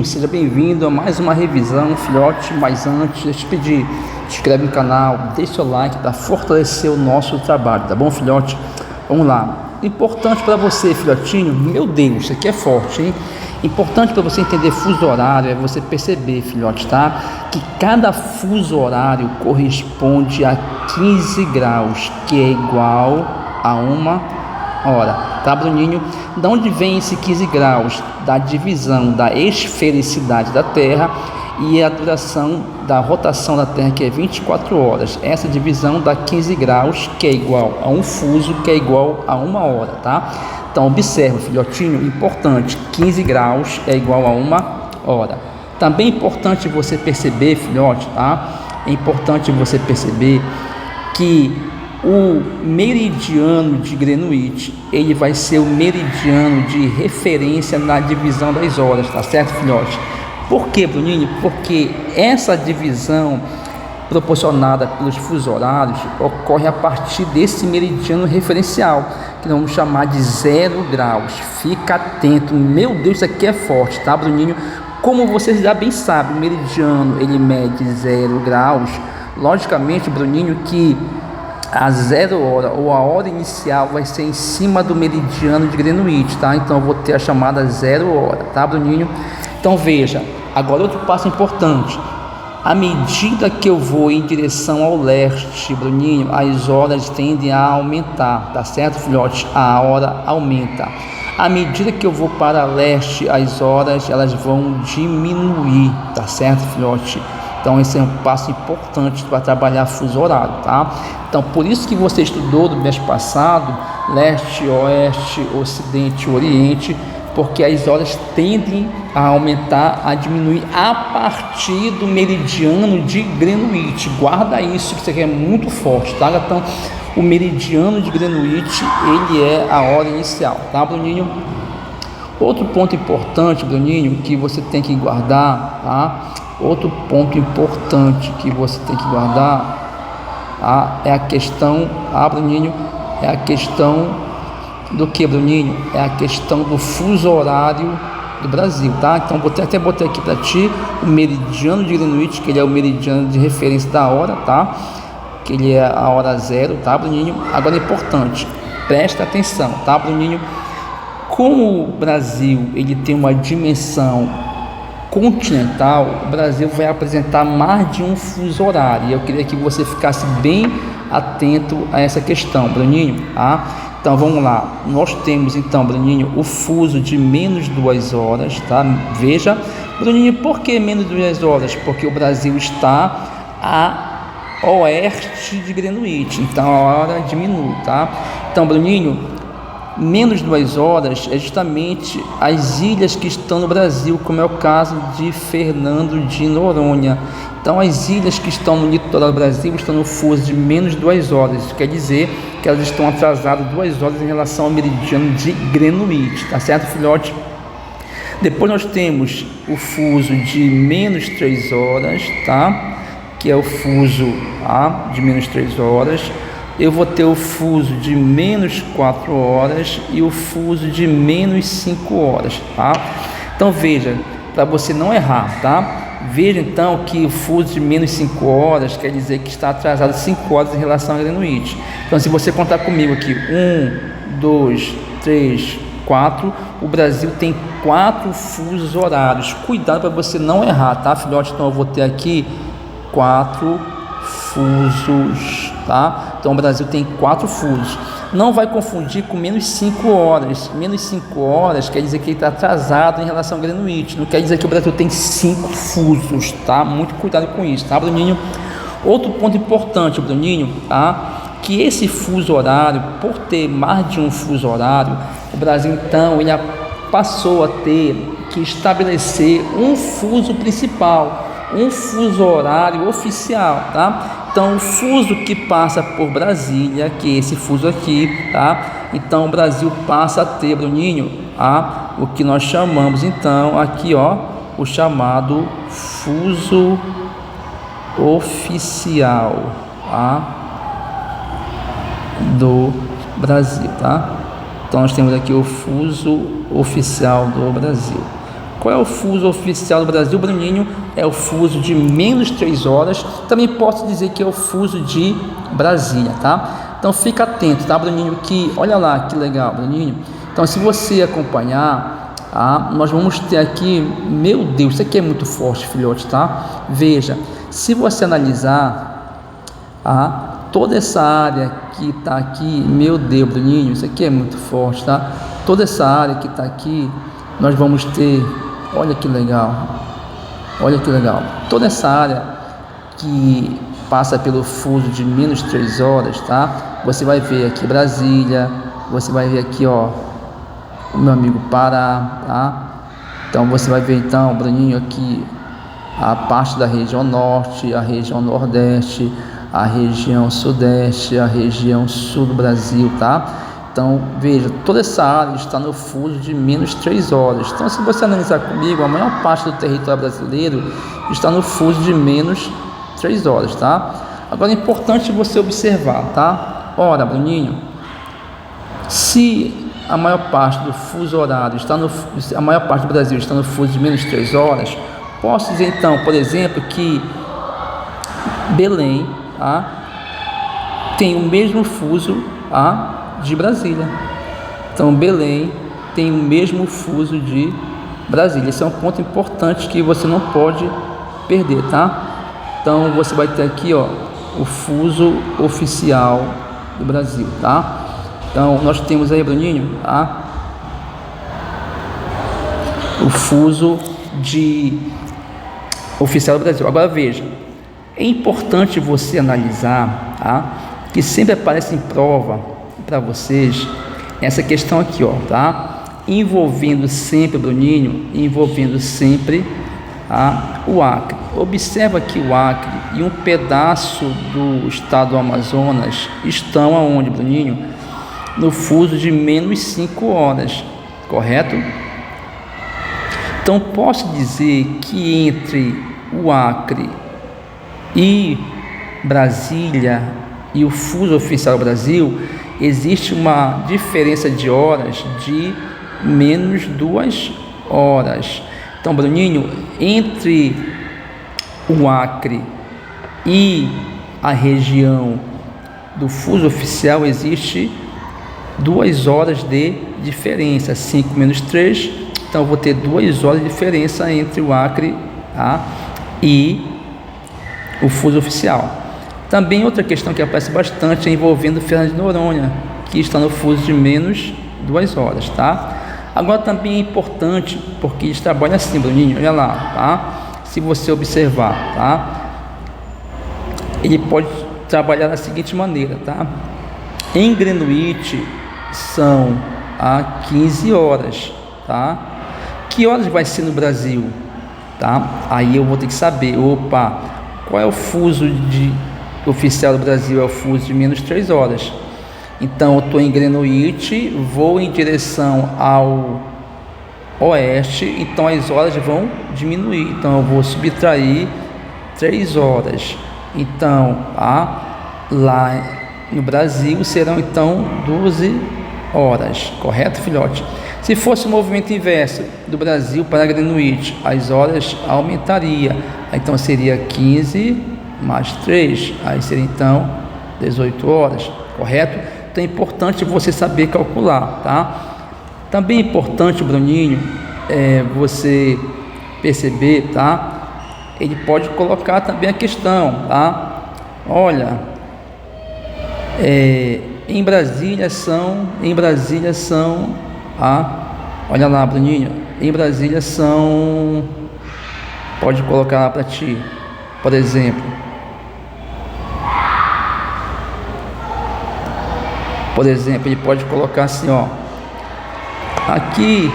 Seja bem-vindo a mais uma revisão, filhote. Mas antes, deixa eu te pedir, se inscreve no canal, deixa seu like para fortalecer o nosso trabalho, tá bom, filhote? Vamos lá. Importante para você, filhotinho, meu Deus, isso aqui é forte, hein? Importante para você entender fuso horário é você perceber, filhote, tá? Que cada fuso horário corresponde a 15 graus, que é igual a uma hora, tá, Bruninho? De onde vem esse 15 graus? Da divisão da esfericidade da Terra e a duração da rotação da Terra, que é 24 horas. Essa divisão dá 15 graus, que é igual a um fuso, que é igual a uma hora, tá? Então, observa, filhotinho, importante, 15 graus é igual a uma hora. Também é importante você perceber, filhote, tá? É importante você perceber que o meridiano de Greenwich, ele vai ser o meridiano de referência na divisão das horas, tá certo, filhote? Por quê, Bruninho? Porque essa divisão proporcionada pelos fusos horários ocorre a partir desse meridiano referencial, que nós vamos chamar de 0 graus. Fica atento, meu Deus, isso aqui é forte, tá, Bruninho? Como você já bem sabe, o meridiano ele mede 0 graus. Logicamente, Bruninho, que a 0 hora ou a hora inicial vai ser em cima do meridiano de Greenwich, tá? Então eu vou ter a chamada 0 hora, tá, Bruninho? Então veja, agora outro passo importante. À medida que eu vou em direção ao leste, Bruninho, as horas tendem a aumentar, tá certo, filhote? A hora aumenta. À medida que eu vou para leste, as horas elas vão diminuir, tá certo, filhote? Então esse é um passo importante para trabalhar fuso horário, tá? Então por isso que você estudou no mês passado leste, oeste, ocidente, oriente, porque as horas tendem a aumentar, a diminuir a partir do meridiano de Greenwich. Guarda isso, que isso aqui é muito forte, tá? Então o meridiano de Greenwich, ele é a hora inicial, tá, Bruninho? Outro ponto importante, Bruninho, que você tem que guardar, tá? Outro ponto importante que você tem que guardar, é a questão, Bruninho, é a questão do que, Bruninho? É a questão do fuso horário do Brasil, tá? Então até botei aqui para ti o meridiano de Greenwich, que ele é o meridiano de referência da hora, tá? Que ele é a hora 0, tá, Bruninho? Agora é importante, presta atenção, tá, Bruninho? Como o Brasil ele tem uma dimensão continental, o Brasil vai apresentar mais de um fuso horário. Eu queria que você ficasse bem atento a essa questão, Bruninho, tá? Então vamos lá, nós temos então, Bruninho, o fuso de menos 2 horas, tá? Veja, Bruninho, por que menos 2 horas? Porque o Brasil está a oeste de Greenwich, então a hora diminui, tá? Então, Bruninho, menos 2 horas é justamente as ilhas que estão no Brasil, como é o caso de Fernando de Noronha. Então as ilhas que estão no litoral do Brasil estão no fuso de menos 2 horas, isso quer dizer que elas estão atrasadas 2 horas em relação ao meridiano de Greenwich, tá certo, filhote? Depois nós temos o fuso de menos 3 horas, tá? Que é o fuso de menos 3 horas. Eu vou ter o fuso de menos 4 horas e o fuso de menos 5 horas, tá? Então veja, para você não errar, tá? Veja então que o fuso de menos 5 horas quer dizer que está atrasado 5 horas em relação a Greenwich. Então se você contar comigo aqui, 1, 2, 3, 4, o Brasil tem 4 fusos horários. Cuidado para você não errar, tá, filhote? Então eu vou ter aqui 4 fusos, tá? Então o Brasil tem 4 fusos. Não vai confundir com menos 5 horas. Menos 5 horas quer dizer que ele está atrasado em relação ao Greenwich. Não quer dizer que o Brasil tem 5 fusos, tá? Muito cuidado com isso, tá, Bruninho? Outro ponto importante, Bruninho, tá? Que esse fuso horário, por ter mais de um fuso horário, o Brasil então ele passou a ter que estabelecer um fuso principal, um fuso horário oficial, tá? Então o fuso que passa por Brasília, que é esse fuso aqui, tá? Então o Brasil passa a ter, Bruninho, o que nós chamamos então aqui, ó, o chamado fuso oficial, do Brasil, tá? Então nós temos aqui o fuso oficial do Brasil. Qual é o fuso oficial do Brasil, Bruninho? É o fuso de menos 3 horas. Também posso dizer que é o fuso de Brasília, tá? Então fica atento, tá, Bruninho? Que olha lá que legal, Bruninho. Então, se você acompanhar, nós vamos ter aqui, meu Deus, isso aqui é muito forte, filhote, tá? Veja, se você analisar toda essa área que está aqui, meu Deus, Bruninho, isso aqui é muito forte, tá? Toda essa área que está aqui, nós vamos ter, olha que legal, toda essa área que passa pelo fuso de menos 3 horas, tá? Você vai ver aqui Brasília, você vai ver aqui, ó, o meu amigo Pará, tá? Então você vai ver então, Bruninho, aqui a parte da região norte, a região nordeste, a região sudeste, a região sul do Brasil, tá? Então veja, toda essa área está no fuso de menos 3 horas. Então, se você analisar comigo, a maior parte do território brasileiro está no fuso de menos 3 horas, tá? Agora é importante você observar, tá? Ora, Bruninho, se a maior parte do fuso horário a maior parte do Brasil está no fuso de menos 3 horas, posso dizer então, por exemplo, que Belém, tem o mesmo fuso de Brasília. Então Belém tem o mesmo fuso de Brasília. Esse é um ponto importante que você não pode perder, tá? Então você vai ter aqui, ó, o fuso oficial do Brasil, tá? Então nós temos aí, Bruninho, o fuso oficial do Brasil. Agora veja, é importante você analisar, que sempre aparece em prova para vocês essa questão aqui, ó, tá? Envolvendo sempre, Bruninho, o Acre. Observa que o Acre e um pedaço do estado do Amazonas estão aonde, Bruninho? No fuso de menos 5 horas, correto? Então posso dizer que entre o Acre e Brasília e o fuso oficial do Brasil existe uma diferença de horas de menos 2 horas. Então, Bruninho, entre o Acre e a região do fuso oficial existe 2 horas de diferença, 5 menos 3, então eu vou ter 2 horas de diferença entre o Acre e o fuso oficial. Também outra questão que aparece bastante é envolvendo Fernando de Noronha, que está no fuso de menos 2 horas, tá? Agora também é importante, porque eles trabalham assim, Bruninho, olha lá, tá? Se você observar, tá? Ele pode trabalhar da seguinte maneira, tá? Em Greenwich são 15 horas, tá? Que horas vai ser no Brasil, tá? Aí eu vou ter que saber, qual é o fuso oficial do Brasil? É o fuso de menos 3 horas. Então eu estou em Greenwich, vou em direção ao oeste, então as horas vão diminuir, então eu vou subtrair 3 horas. Então lá no Brasil serão então 12 horas, correto, filhote? Se fosse o movimento inverso do Brasil para Greenwich, as horas aumentaria, então seria 15 mais 3, aí seria então 18 horas, correto? Então é importante você saber calcular, tá? Também é importante, Bruninho, você perceber, tá? Ele pode colocar também a questão, tá? Olha, em Brasília são, olha lá, Bruninho, em Brasília são, pode colocar lá para ti, por exemplo, ele pode colocar assim, ó, aqui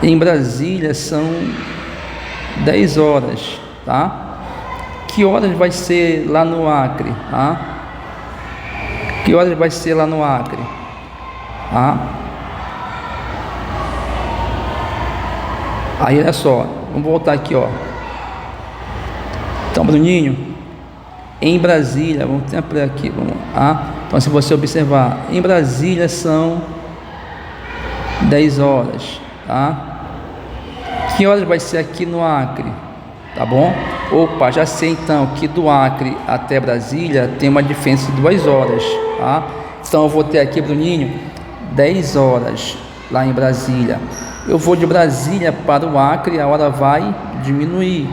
em Brasília são 10 horas, tá? Que horas vai ser lá no Acre, tá? Que horas vai ser lá no Acre, tá? Aí olha só, vamos voltar aqui, ó. Então, Bruninho, em Brasília, vamos ter aqui, vamos lá. Então, se você observar, em Brasília são 10 horas, tá? Que horas vai ser aqui no Acre? Tá bom? Opa, já sei então que do Acre até Brasília tem uma diferença de 2 horas, tá? Então eu vou ter aqui, Bruninho, 10 horas lá em Brasília. Eu vou de Brasília para o Acre, a hora vai diminuir,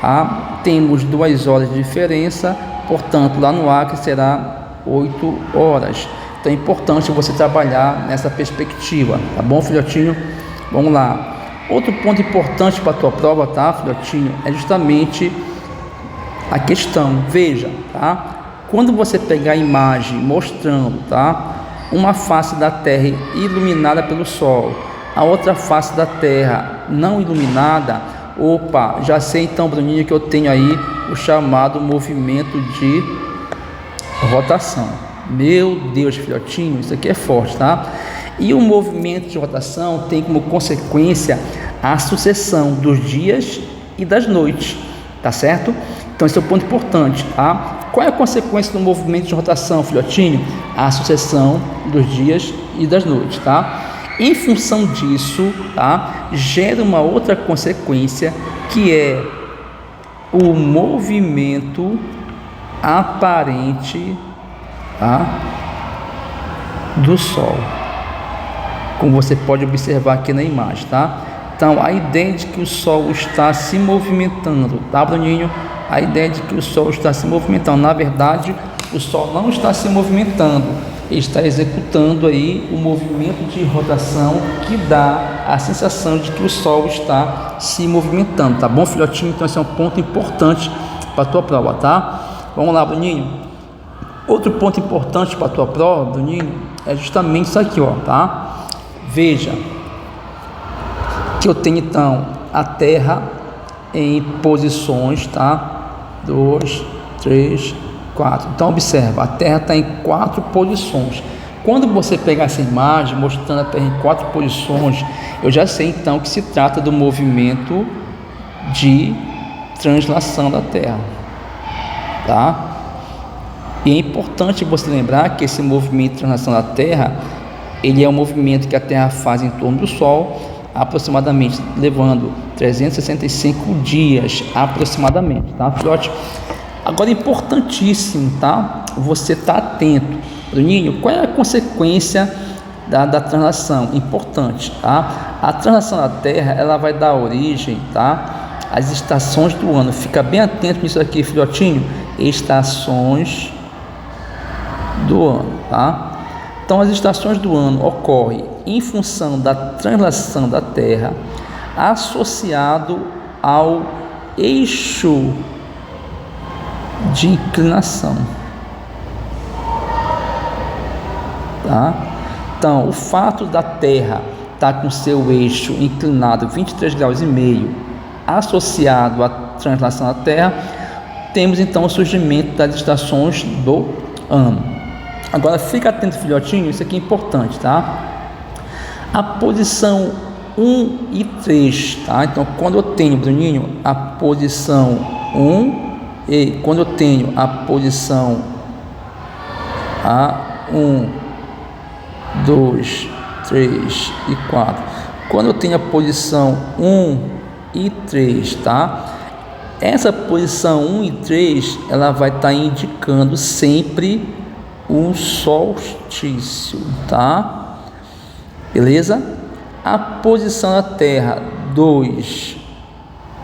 tá? Temos 2 horas de diferença, portanto lá no Acre será 8 horas. Então é importante você trabalhar nessa perspectiva, tá bom, filhotinho? Vamos lá. Outro ponto importante para a tua prova, tá, filhotinho, é justamente a questão. Veja, tá? Quando você pegar a imagem mostrando, tá, uma face da Terra iluminada pelo Sol, a outra face da Terra não iluminada, opa, já sei então, Bruninho, que eu tenho aí o chamado movimento de rotação. Meu Deus, filhotinho, isso aqui é forte, tá? E o movimento de rotação tem como consequência a sucessão dos dias e das noites, tá certo? Então esse é um ponto importante, tá? Qual é a consequência do movimento de rotação, filhotinho? A sucessão dos dias e das noites, tá? Em função disso, tá, gera uma outra consequência, que é o movimento aparente, tá, do Sol, como você pode observar aqui na imagem, tá? Então a ideia de que o Sol está se movimentando, tá, Bruninho? A ideia de que o Sol está se movimentando, na verdade o Sol não está se movimentando, ele está executando aí o movimento de rotação que dá a sensação de que o Sol está se movimentando, tá bom, filhotinho? Então esse é um ponto importante para a tua prova, tá? Vamos lá, Bruninho. Outro ponto importante para a tua prova, Bruninho, é justamente isso aqui, ó, tá? Veja que eu tenho então a Terra em posições, tá? 2, 3, 4. Então observa, a Terra está em 4 posições. Quando você pegar essa imagem mostrando a Terra em 4 posições, eu já sei então que se trata do movimento de translação da Terra, tá? E é importante você lembrar que esse movimento de translação da Terra, ele é um movimento que a Terra faz em torno do Sol, aproximadamente levando 365 dias aproximadamente, tá, filhote? Agora é importantíssimo, tá, você tá atento. Bruninho, qual é a consequência da translação? Importante, tá? A translação da Terra, ela vai dar origem, tá, às estações do ano. Fica bem atento nisso aqui, filhotinho. Estações do ano, tá? Então as estações do ano ocorrem em função da translação da Terra associado ao eixo de inclinação, tá? Então o fato da Terra estar com seu eixo inclinado 23,5 graus associado à translação da Terra, temos então o surgimento das estações do ano. Agora fica atento, filhotinho, isso aqui é importante, tá? A posição 1 e 3, tá? Então quando eu tenho, Bruninho, a posição 1 e quando eu tenho a posição 1, 2, 3 e 4, quando eu tenho a posição 1 e 3, tá? Essa posição 1 e 3, ela vai estar indicando sempre um solstício, tá? Beleza? A posição da Terra 2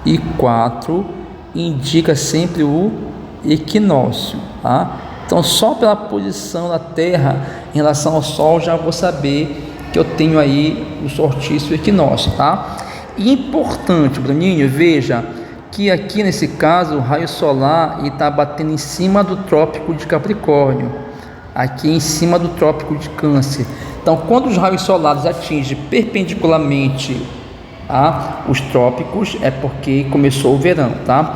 e 4 indica sempre o equinócio, tá? Então só pela posição da Terra em relação ao Sol já vou saber que eu tenho aí o solstício e o equinócio, tá? E importante, Bruninho, veja que aqui nesse caso o raio solar está batendo em cima do trópico de Capricórnio, aqui em cima do trópico de Câncer. Então quando os raios solares atingem perpendicularmente os trópicos, é porque começou o verão, tá?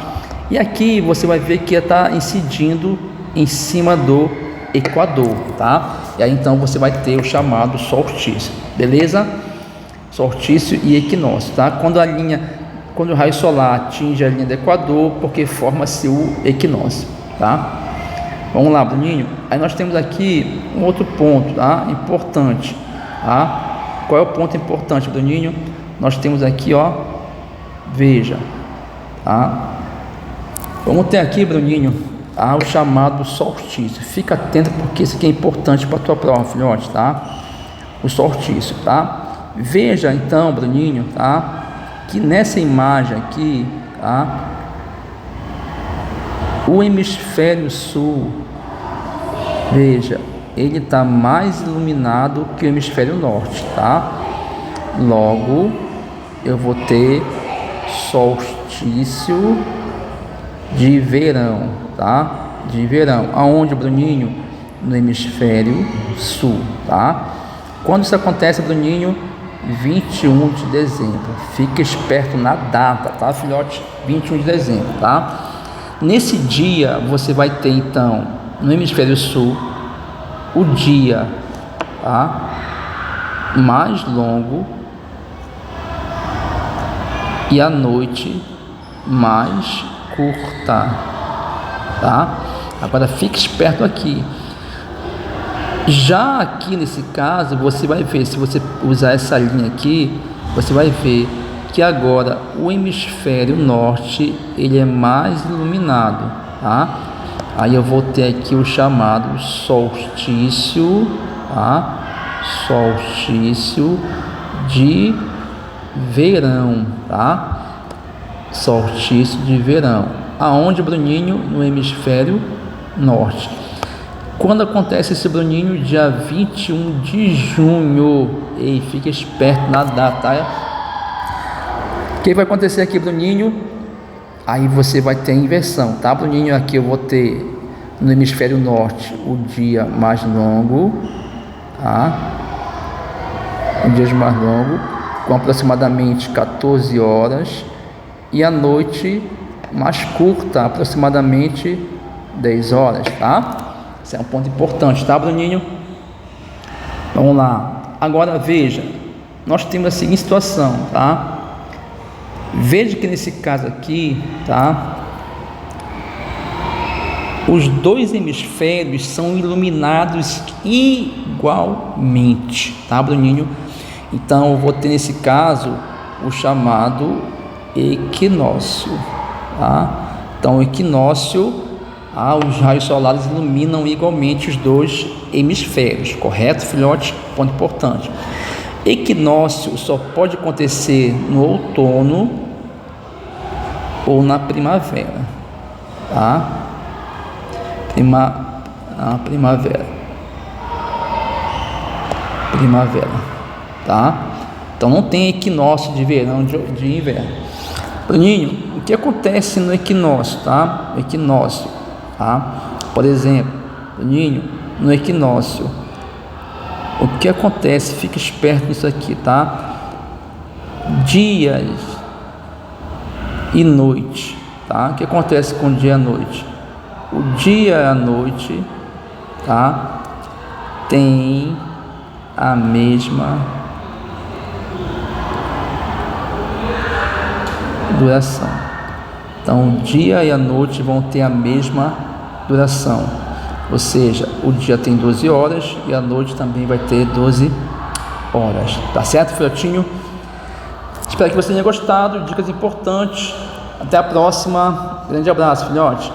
E aqui você vai ver que está incidindo em cima do Equador, tá? E aí então você vai ter o chamado solstício, beleza? Solstício e equinócio, tá? Quando o raio solar atinge a linha do Equador, porque forma-se o equinócio, tá? Vamos lá, Bruninho. Aí nós temos aqui um outro ponto, tá? Importante, tá? Qual é o ponto importante, Bruninho? Nós temos aqui, ó, Veja, tá? Vamos ter aqui, Bruninho, o chamado solstício. Fica atento porque isso aqui é importante para a tua prova, filhote, tá? O solstício, tá? Veja então, Bruninho, tá? Que nessa imagem aqui, tá? O hemisfério sul, veja, ele está mais iluminado que o hemisfério norte, tá? Logo, eu vou ter solstício de verão, tá? De verão. Aonde, Bruninho? No hemisfério sul, tá? Quando isso acontece, Bruninho? 21 de dezembro. Fica esperto na data, tá, filhote? 21 de dezembro, tá? Nesse dia, você vai ter, então, no hemisfério sul, o dia, tá? Mais longo e a noite mais curta, tá? Agora fique esperto aqui. Já aqui nesse caso, você vai ver, se você usar essa linha aqui, você vai ver que agora o hemisfério norte ele é mais iluminado, tá? Aí eu vou ter aqui o chamado solstício, tá? Solstício de verão, tá? Solstício de verão. Aonde, Bruninho? No hemisfério norte. Quando acontece esse, Bruninho? Dia 21 de junho. E fica esperto na data, tá? O que vai acontecer aqui, Bruninho? Aí você vai ter a inversão, tá, Bruninho? Aqui eu vou ter no hemisfério norte o dia mais longo, tá? Um dia mais longo, com aproximadamente 14 horas, e a noite mais curta, aproximadamente 10 horas, tá? Esse é um ponto importante, tá, Bruninho? Vamos lá. Agora veja, nós temos a seguinte situação, tá? Veja que nesse caso aqui, tá? Os dois hemisférios são iluminados igualmente, tá, Bruninho? Então eu vou ter nesse caso o chamado equinócio, tá? Então o equinócio, os raios solares iluminam igualmente os dois hemisférios, correto, filhote? Ponto importante. Equinócio só pode acontecer no outono ou na primavera, tá? Primavera, tá? Então não tem equinócio de verão, de inverno. Bruninho, o que acontece no equinócio, tá? Equinócio, tá? Por exemplo, Bruninho, no equinócio, o que acontece? Fica esperto nisso aqui, tá? Dias e noite, tá? O que acontece com o dia e a noite? O dia e a noite, tá? Tem a mesma duração. Então, o dia e a noite vão ter a mesma duração. Ou seja, o dia tem 12 horas e a noite também vai ter 12 horas. Tá certo, filhotinho? Espero que você tenha gostado. Dicas importantes. Até a próxima. Grande abraço, filhote.